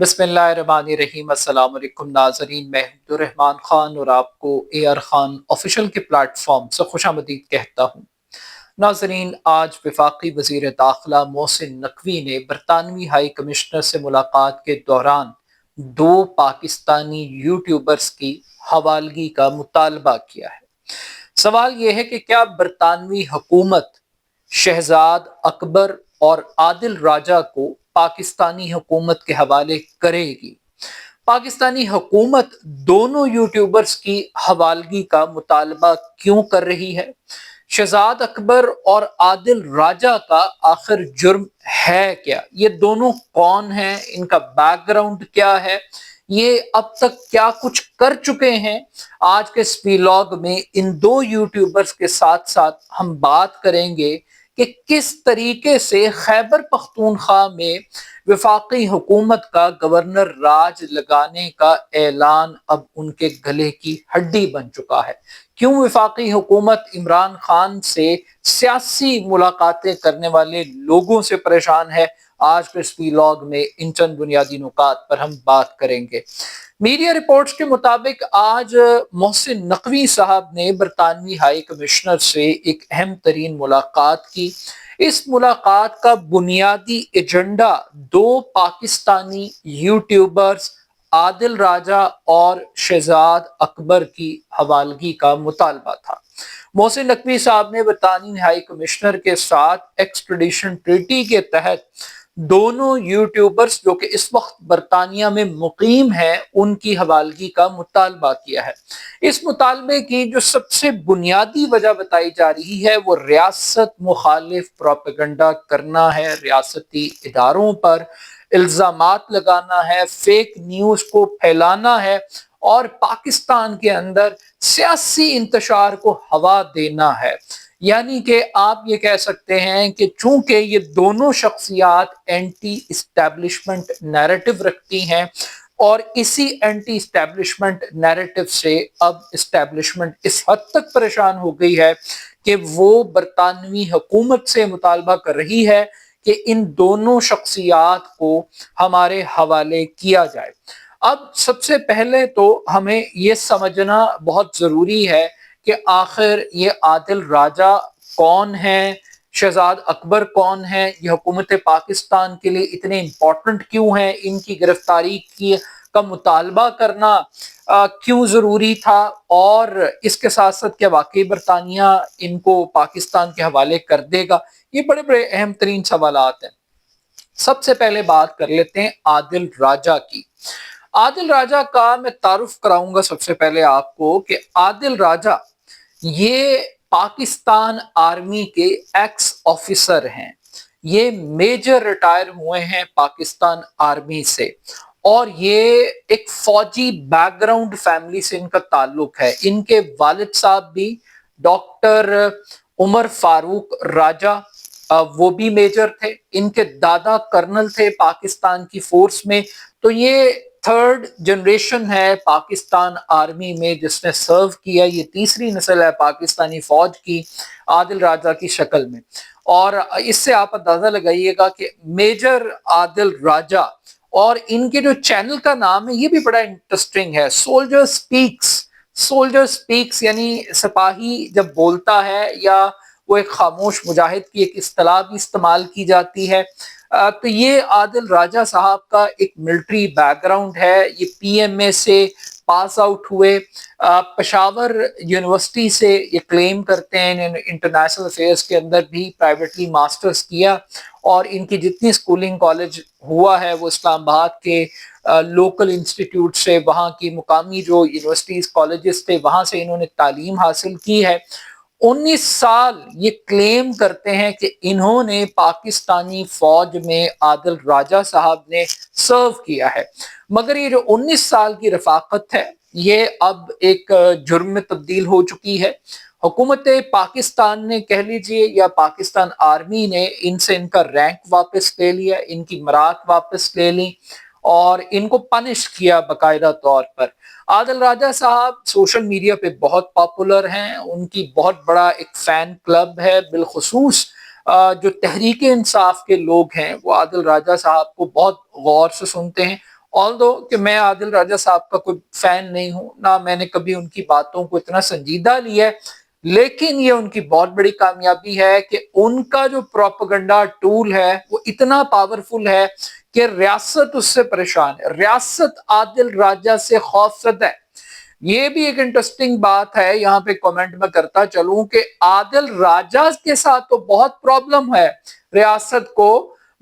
बिस्मिल्लाहिर्रहमानिर्रहीम। अस्सलाम वालेकुम नाज़रीन, मैं अब्दुर्रहमान ख़ान और आपको AR ख़ान ऑफिशियल के प्लेटफॉर्म से खुशामदीद कहता हूँ। नाज़रीन, आज वफाकी वज़ीर दाखिला मोहसिन नकवी ने बरतानवी हाई कमिश्नर से मुलाकात के दौरान दो पाकिस्तानी यूट्यूबर्स की हवालगी का मुतालबा किया है। सवाल यह है कि क्या बरतानवी हुकूमत शहजाद अकबर और आदिल राजा को पाकिस्तानी हुकूमत के हवाले करेगी? पाकिस्तानी हुकूमत दोनों यूट्यूबर्स की हवालगी का मुतालबा क्यों कर रही है? शहजाद अकबर और आदिल राजा का आखिर जुर्म है क्या? ये दोनों कौन हैं? इनका बैकग्राउंड क्या है? ये अब तक क्या कुछ कर चुके हैं? आज के इस व्लॉग में इन दो यूट्यूबर्स के साथ साथ हम बात करेंगे कि किस तरीके से खैबर पख्तूनख्वा में वफाकी हुकूमत का गवर्नर राज लगाने का ऐलान अब उनके गले की हड्डी बन चुका है। क्यों वफाकी हुकूमत इमरान खान से सियासी मुलाकातें करने वाले लोगों से परेशान है? आज के इस व्लॉग में इन चंद बुनियादी नुकात पर हम बात करेंगे। मीडिया रिपोर्ट्स के मुताबिक आज मोहसिन नकवी साहब ने बरतानवी हाई कमिश्नर से एक अहम तरीन मुलाकात की। इस मुलाकात का बुनियादी एजेंडा दो पाकिस्तानी यूट्यूबर्स आदिल राजा और शहजाद अकबर की हवालगी का मुतालबा था। मोहसिन नकवी साहब ने बरतानवी हाई कमिश्नर के साथ एक्सट्रेडिशन ट्रीटी के तहत दोनों यूट्यूबर्स जो कि इस वक्त बरतानिया में मुकीम हैं उनकी हवालगी का मुतालबा किया है। इस मुतालबे की जो सबसे बुनियादी वजह बताई जा रही है वो रियासत मुखालिफ प्रोपेगेंडा करना है, रियासती इदारों पर इल्जामात लगाना है, फेक न्यूज को फैलाना है और पाकिस्तान के अंदर सियासी इंतशार को हवा देना है। यानी कि आप ये कह सकते हैं कि चूंकि ये दोनों शख्सियात एंटी इस्टेब्लिशमेंट नैरेटिव रखती हैं और इसी एंटी इस्टेब्लिशमेंट नैरेटिव से अब इस्टेब्लिशमेंट इस हद तक परेशान हो गई है कि वो बरतानवी हुकूमत से मुतालबा कर रही है कि इन दोनों शख्सियात को हमारे हवाले किया जाए। अब सबसे पहले तो हमें ये समझना बहुत ज़रूरी है कि आखिर ये आदिल राजा कौन है, शहजाद अकबर कौन है, ये हुकूमत पाकिस्तान के लिए इतने इम्पोर्टेंट क्यों है, इनकी गिरफ्तारी की का मुतालबा करना क्यों ज़रूरी था और इसके साथ साथ क्या वाकई बरतानिया इनको पाकिस्तान के हवाले कर देगा? ये बड़े बड़े अहम तरीन सवालात हैं। सबसे पहले बात कर लेते हैं आदिल राजा की। आदिल राजा का मैं तारुफ कराऊंगा सबसे पहले आपको कि आदिल राजा ये पाकिस्तान आर्मी के एक्स ऑफिसर हैं। ये मेजर रिटायर हुए हैं पाकिस्तान आर्मी से और ये एक फौजी बैकग्राउंड फैमिली से इनका ताल्लुक है। इनके वालिद साहब भी डॉक्टर उमर फारूक राजा वो भी मेजर थे। इनके दादा कर्नल थे पाकिस्तान की फोर्स में। तो ये थर्ड जनरेशन है पाकिस्तान आर्मी में जिसने सर्व किया। ये तीसरी नस्ल है पाकिस्तानी फौज की आदिल राजा की शक्ल में। और इससे आप अंदाजा लगाइएगा कि मेजर आदिल राजा और इनके जो चैनल का नाम है ये भी बड़ा इंटरेस्टिंग है, सोल्जर स्पीक्स। सोल्जर स्पीक्स यानी सिपाही जब बोलता है या वो एक खामोश मुजाहिद की एक इस्तिलाह भी इस्तेमाल की जाती है। तो ये आदिल राजा साहब का एक मिलिट्री बैकग्राउंड है। ये PMA से पास आउट हुए, पेशावर यूनिवर्सिटी से ये क्लेम करते हैं। इंटरनेशनल अफेयर्स के अंदर भी प्राइवेटली मास्टर्स किया और इनकी जितनी स्कूलिंग कॉलेज हुआ है वो इस्लामाबाद के लोकल इंस्टीट्यूट से, वहाँ की मुकामी जो यूनिवर्सिटीज कॉलेजेस थे वहाँ से इन्होंने तालीम हासिल की है। 19 साल ये क्लेम करते हैं कि इन्होंने पाकिस्तानी फौज में आदिल राजा साहब ने सर्व किया है। मगर ये जो 19 साल की रफाकत है ये अब एक जुर्म में तब्दील हो चुकी है। हुकूमत पाकिस्तान ने कह लीजिए या पाकिस्तान आर्मी ने इनसे इनका रैंक वापस ले लिया, इनकी मरात वापस ले ली और इनको पनिश किया बाकायदा तौर पर। आदिल राजा साहब सोशल मीडिया पे बहुत पॉपुलर हैं, उनकी बहुत बड़ा एक फैन क्लब है। बिलखुसूस जो तहरीक इंसाफ के लोग हैं वो आदिल राजा साहब को बहुत गौर से सुनते हैं although کہ میں عادل راجہ صاحب کا کوئی فین نہیں ہوں، نہ میں نے کبھی ان کی باتوں کو اتنا سنجیدہ لیا ہے، لیکن یہ ان کی بہت بڑی کامیابی ہے کہ ان کا جو پروپیگنڈا ٹول ہے وہ اتنا پاورفل ہے کہ ریاست اس سے پریشان ہے، ریاست عادل راجہ سے خوف زدہ ہے۔ یہ بھی ایک انٹرسٹنگ بات ہے، یہاں پہ کامنٹ میں کرتا چلوں کہ عادل راجہ کے ساتھ تو بہت پرابلم ہے ریاست کو،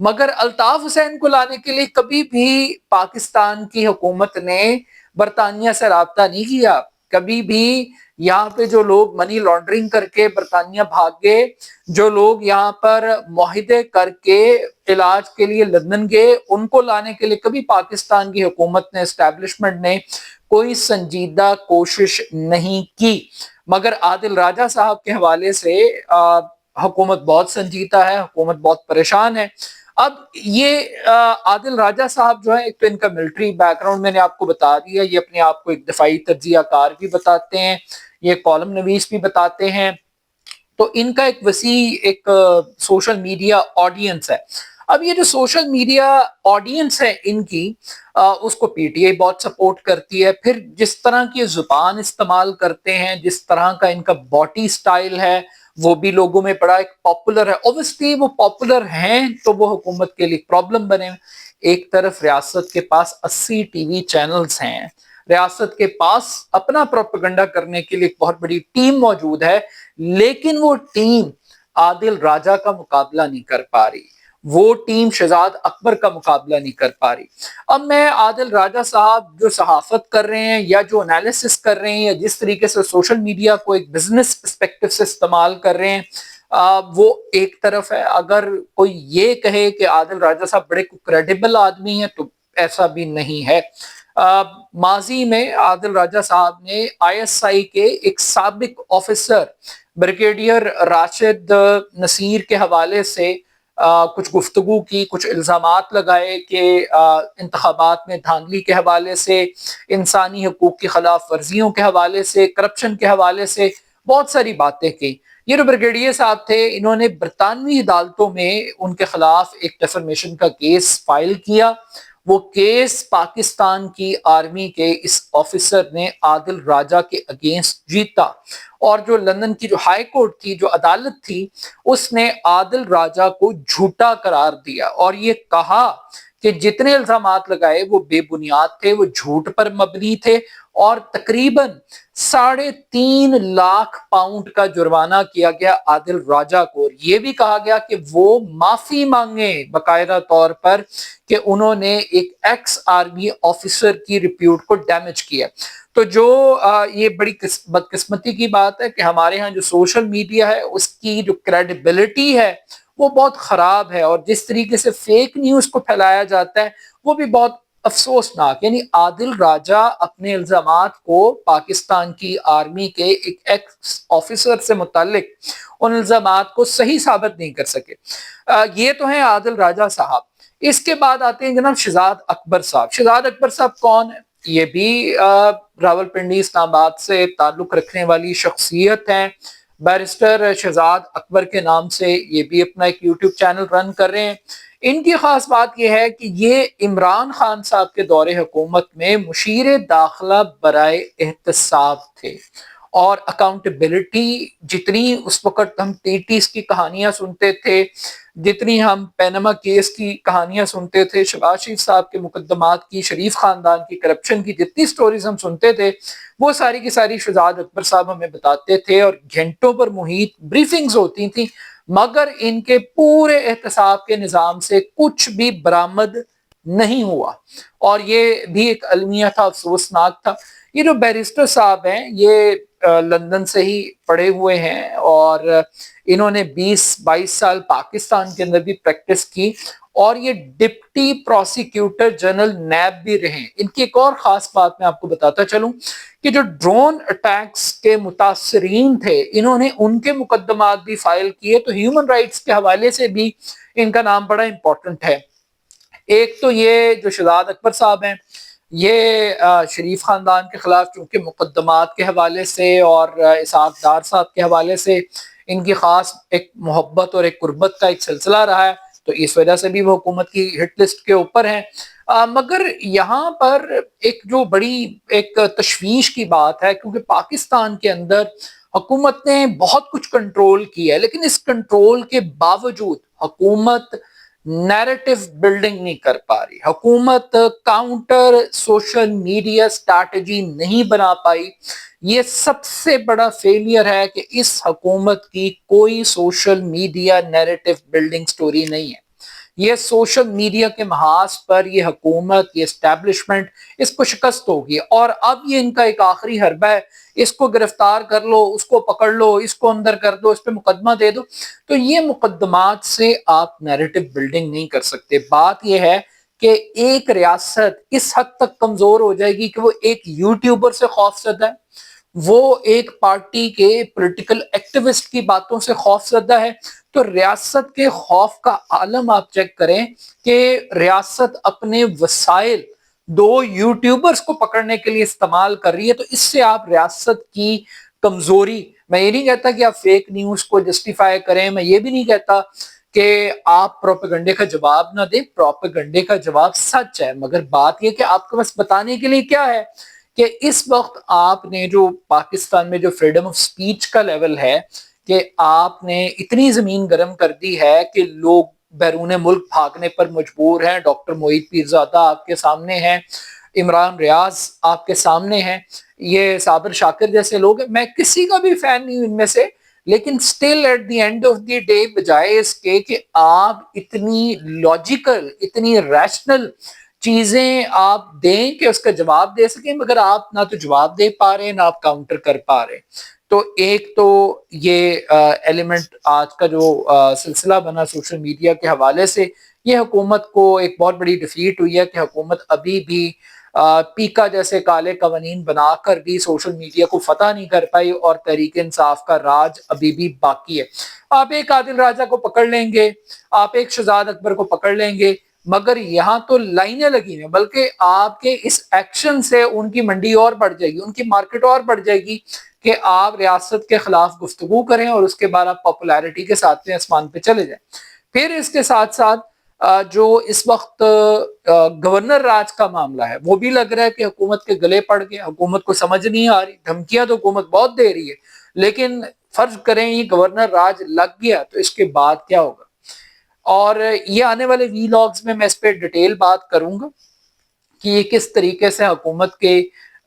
مگر الطاف حسین کو لانے کے لیے کبھی بھی پاکستان کی حکومت نے برطانیہ سے رابطہ نہیں کیا۔ کبھی بھی یہاں پہ جو لوگ منی لانڈرنگ کر کے برطانیہ بھاگ گئے، جو لوگ یہاں پر معاہدے کر کے علاج کے لیے لندن گئے، ان کو لانے کے لیے کبھی پاکستان کی حکومت نے، اسٹیبلشمنٹ نے کوئی سنجیدہ کوشش نہیں کی۔ مگر عادل راجہ صاحب کے حوالے سے حکومت بہت سنجیدہ ہے، حکومت بہت پریشان ہے۔ اب یہ عادل راجہ صاحب جو ہے، ایک تو ان کا ملٹری بیک گراؤنڈ میں نے آپ کو بتا دیا، یہ اپنے آپ کو ایک دفاعی تجزیہ کار بھی بتاتے ہیں، یہ کالم نویس بھی بتاتے ہیں، تو ان کا ایک وسیع ایک سوشل میڈیا آڈینس ہے۔ اب یہ جو سوشل میڈیا آڈینس ہے ان کی، اس کو پی ٹی آئی بہت سپورٹ کرتی ہے، پھر جس طرح کی زبان استعمال کرتے ہیں، جس طرح کا ان کا باڈی سٹائل ہے، وہ بھی لوگوں میں بڑا ایک پاپولر ہے۔ اوبویسلی وہ پاپولر ہیں تو وہ حکومت کے لیے پرابلم بنے۔ ایک طرف ریاست کے پاس 80 ٹی وی چینلز ہیں، ریاست کے پاس اپنا پروپیگنڈا کرنے کے لیے ایک بہت بڑی ٹیم موجود ہے، لیکن وہ ٹیم عادل راجہ کا مقابلہ نہیں کر پا رہی، وہ ٹیم شہزاد اکبر کا مقابلہ نہیں کر پا رہی۔ اب میں عادل راجہ صاحب جو صحافت کر رہے ہیں یا جو انالیسس کر رہے ہیں یا جس طریقے سے سوشل میڈیا کو ایک بزنس پرسپیکٹو سے استعمال کر رہے ہیں، وہ ایک طرف ہے۔ اگر کوئی یہ کہے کہ عادل راجہ صاحب بڑے کریڈیبل آدمی ہیں تو ایسا بھی نہیں ہے۔ ماضی میں عادل راجہ صاحب نے آئی ایس آئی کے ایک سابق آفیسر بریگیڈیئر راشد نصیر کے حوالے سے کچھ گفتگو کی، کچھ الزامات لگائے کہ انتخابات میں دھاندلی کے حوالے سے، انسانی حقوق کی خلاف ورزیوں کے حوالے سے، کرپشن کے حوالے سے بہت ساری باتیں کی۔ یہ جو بریگیڈیئر صاحب تھے، انہوں نے برطانوی عدالتوں میں ان کے خلاف ایک ڈیفیمیشن کا کیس فائل کیا۔ وہ کیس پاکستان کی آرمی کے اس آفیسر نے عادل راجہ کے اگینسٹ جیتا، اور جو لندن کی جو ہائی کورٹ تھی، جو عدالت تھی، اس نے عادل راجہ کو جھوٹا قرار دیا اور یہ کہا کہ جتنے الزامات لگائے وہ بے بنیاد تھے، وہ جھوٹ پر مبنی تھے، اور تقریباً 3.5 لاکھ پاؤنڈ کا جرمانہ کیا گیا عادل راجہ کو۔ اور یہ بھی کہا گیا کہ وہ معافی مانگیں باقاعدہ طور پر کہ انہوں نے ایک ایکس آرمی آفیسر کی ریپیوٹ کو ڈیمیج کیا۔ تو جو یہ بڑی بدقسمتی کی بات ہے کہ ہمارے ہاں جو سوشل میڈیا ہے، اس کی جو کریڈیبلٹی ہے وہ بہت خراب ہے، اور جس طریقے سے فیک نیوز کو پھیلایا جاتا ہے وہ بھی بہت افسوسناک۔ یعنی عادل راجہ اپنے الزامات کو پاکستان کی آرمی کے ایک ایکس آفیسر سے متعلق ان الزامات کو صحیح ثابت نہیں کر سکے۔ یہ تو ہیں عادل راجہ صاحب۔ اس کے بعد آتے ہیں جناب شہزاد اکبر صاحب۔ شہزاد اکبر صاحب کون ہے؟ یہ بھی راولپنڈی اسلام آباد سے تعلق رکھنے والی شخصیت ہیں۔ بیرسٹر شہزاد اکبر کے نام سے یہ بھی اپنا ایک یوٹیوب چینل رن کر رہے ہیں۔ ان کی خاص بات یہ ہے کہ یہ عمران خان صاحب کے دور حکومت میں مشیر داخلہ برائے احتساب تھے، اور اکاؤنٹیبلٹی جتنی اس وقت ہم ٹیٹیز کی کہانیاں سنتے تھے، جتنی ہم پینما کیس کی کہانیاں سنتے تھے، شہباز شریف صاحب کے مقدمات کی، شریف خاندان کی کرپشن کی جتنی سٹوریز ہم سنتے تھے، وہ ساری کی ساری شہزاد اکبر صاحب ہمیں بتاتے تھے، اور گھنٹوں پر محیط بریفنگز ہوتی تھیں، مگر ان کے پورے احتساب کے نظام سے کچھ بھی برآمد نہیں ہوا، اور یہ بھی ایک المیہ تھا، افسوسناک تھا۔ یہ جو بیرسٹر صاحب ہیں، یہ لندن سے ہی پڑھے ہوئے ہیں، اور انہوں نے 20-22 سال پاکستان کے اندر بھی پریکٹس کی، اور یہ ڈپٹی پروسیکیوٹر جنرل نیب بھی رہے۔ ان کی ایک اور خاص بات میں آپ کو بتاتا چلوں کہ جو ڈرون اٹیکس کے متاثرین تھے، انہوں نے ان کے مقدمات بھی فائل کیے، تو ہیومن رائٹس کے حوالے سے بھی ان کا نام بڑا امپورٹنٹ ہے۔ ایک تو یہ جو شہزاد اکبر صاحب ہیں، یہ شریف خاندان کے خلاف چونکہ مقدمات کے حوالے سے اور اسحاق ڈار صاحب کے حوالے سے ان کی خاص ایک محبت اور ایک قربت کا ایک سلسلہ رہا ہے، तो इस वजह से भी वो हुकूमत की हिट लिस्ट के ऊपर हैं। मगर यहाँ पर एक जो बड़ी एक तशवीश की बात है, क्योंकि पाकिस्तान के अंदर हुकूमत ने बहुत कुछ कंट्रोल किया है, लेकिन इस कंट्रोल के बावजूद हुकूमत नैरेटिव बिल्डिंग नहीं कर पा रही, हुकूमत काउंटर सोशल मीडिया स्ट्रैटेजी नहीं बना पाई। ये सबसे बड़ा फेलियर है कि इस हुकूमत की कोई social media narrative building story नहीं है। ये सोशल मीडिया के महाज पर ये हुकूमत, ये एस्टेब्लिशमेंट, इसको शिकस्त होगी और अब ये इनका एक आखिरी हरबा है, इसको गिरफ्तार कर लो, उसको पकड़ लो, इसको अंदर कर दो, इस पे मुकदमा दे दो। तो ये मुकदमात से आप नैरेटिव बिल्डिंग नहीं कर सकते। बात ये है कि एक रियासत इस हद तक कमजोर हो जाएगी कि वो एक यूट्यूबर से खौफजदा है, वो एक पार्टी के पॉलिटिकल एक्टिविस्ट की बातों से खौफजदा है। तो रियासत के खौफ का आलम आप चेक करें कि रियासत अपने वसाइल दो यूट्यूबर्स को पकड़ने के लिए इस्तेमाल कर रही है। तो इससे आप रियासत की कमजोरी, मैं ये नहीं कहता कि आप फेक न्यूज को जस्टिफाई करें, मैं ये भी नहीं कहता कि आप प्रोपेगंडे का जवाब ना दें, प्रोपेगंडे का जवाब सच है, मगर बात यह कि आपके पास बताने के लिए क्या है कि इस वक्त आपने जो पाकिस्तान में जो फ्रीडम ऑफ स्पीच का लेवल है कि आपने इतनी जमीन गर्म कर दी है कि लोग बैरून मुल्क भागने पर मजबूर हैं। डॉक्टर मोहित पीरजादा आपके सामने हैं, इमरान रियाज आपके सामने हैं, ये साबिर शाकिर जैसे लोग। मैं किसी का भी फैन नहीं हूं इनमें से, लेकिन still at the end of the day बजाय इसके कि आप इतनी लॉजिकल, इतनी रैशनल चीजें आप दें कि उसका जवाब दे सकें, मगर आप ना तो जवाब दे पा रहे हैं ना आप काउंटर कर पा रहे। तो एक तो ये एलिमेंट आज का जो सिलसिला बना सोशल मीडिया के हवाले से, ये हुकूमत को एक बहुत बड़ी डिफीट हुई है कि हुकूमत अभी भी पीका जैसे काले कवानीन बनाकर भी सोशल मीडिया को फतह नहीं कर पाई और तहरीक इंसाफ का राज अभी भी बाकी है। आप एक आदिल राजा को पकड़ लेंगे, आप एक शहजाद अकबर को पकड़ लेंगे, मगर यहाँ तो लाइनें लगी हैं, बल्कि आपके इस एक्शन से उनकी मंडी और बढ़ जाएगी, उनकी मार्केट और बढ़ जाएगी कि आप रियासत के खिलाफ गुफ्तगू करें और उसके बाद आप पॉपुलैरिटी के साथ में आसमान पे चले जाएं। फिर इसके साथ साथ जो इस वक्त गवर्नर राज का मामला है, वो भी लग रहा है कि हुकूमत के गले पड़ गए, हुकूमत को समझ नहीं आ रही। धमकियां तो हुकूमत बहुत दे रही है, लेकिन फर्ज करें ये गवर्नर राज लग गया तो इसके बाद क्या होगा। और ये आने वाले वीलॉग्स में मैं इस पे डिटेल बात करूंगा कि ये किस तरीके से हुकूमत के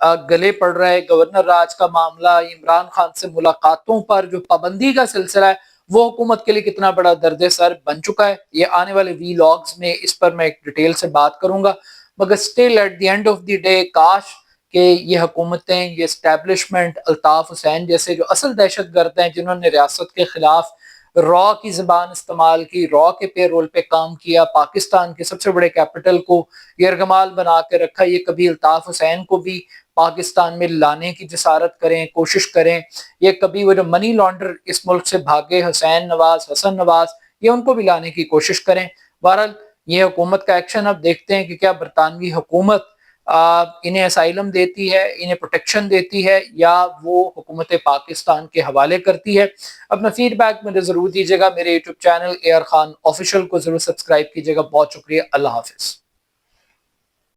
गले पड़ रहा है। गवर्नर राज का मामला, इमरान खान से मुलाकातों पर जो पाबंदी का सिलसिला है, वो हुकूमत के लिए कितना बड़ा दर्द सर बन चुका है। ये आने वाले वीलॉग्स में इस पर मैं एक डिटेल से बात करूंगा। मगर still at the end of the day काश कि ये हुकूमतें, ये एस्टेब्लिशमेंट, अल्ताफ हुसैन जैसे जो असल दहशतगर्द हैं, जिन्होंने रियासत के खिलाफ रॉ की जबान इस्तेमाल की, रॉ के पे रोल पे काम किया, पाकिस्तान के सबसे बड़े कैपिटल को यरगमाल बना के रखा, ये कभी अल्ताफ हुसैन को भी पाकिस्तान में लाने की जसारत करें, कोशिश करें। ये कभी वो जो मनी लॉन्डर इस मुल्क से भागे, हुसैन नवाज, हसन नवाज, ये उनको भी लाने की कोशिश करें। बहरहाल ये हुकूमत का एक्शन अब देखते हैं कि क्या बरतानवी हुकूमत इन्हें असाइलम देती है, इन्हें प्रोटेक्शन देती है, या वो हुकूमत पाकिस्तान के हवाले करती है। अपना फीडबैक मुझे जरूर दीजिएगा। मेरे YouTube channel AR Khan official को जरूर सब्सक्राइब कीजिएगा। बहुत शुक्रिया। अल्लाह हाफिज।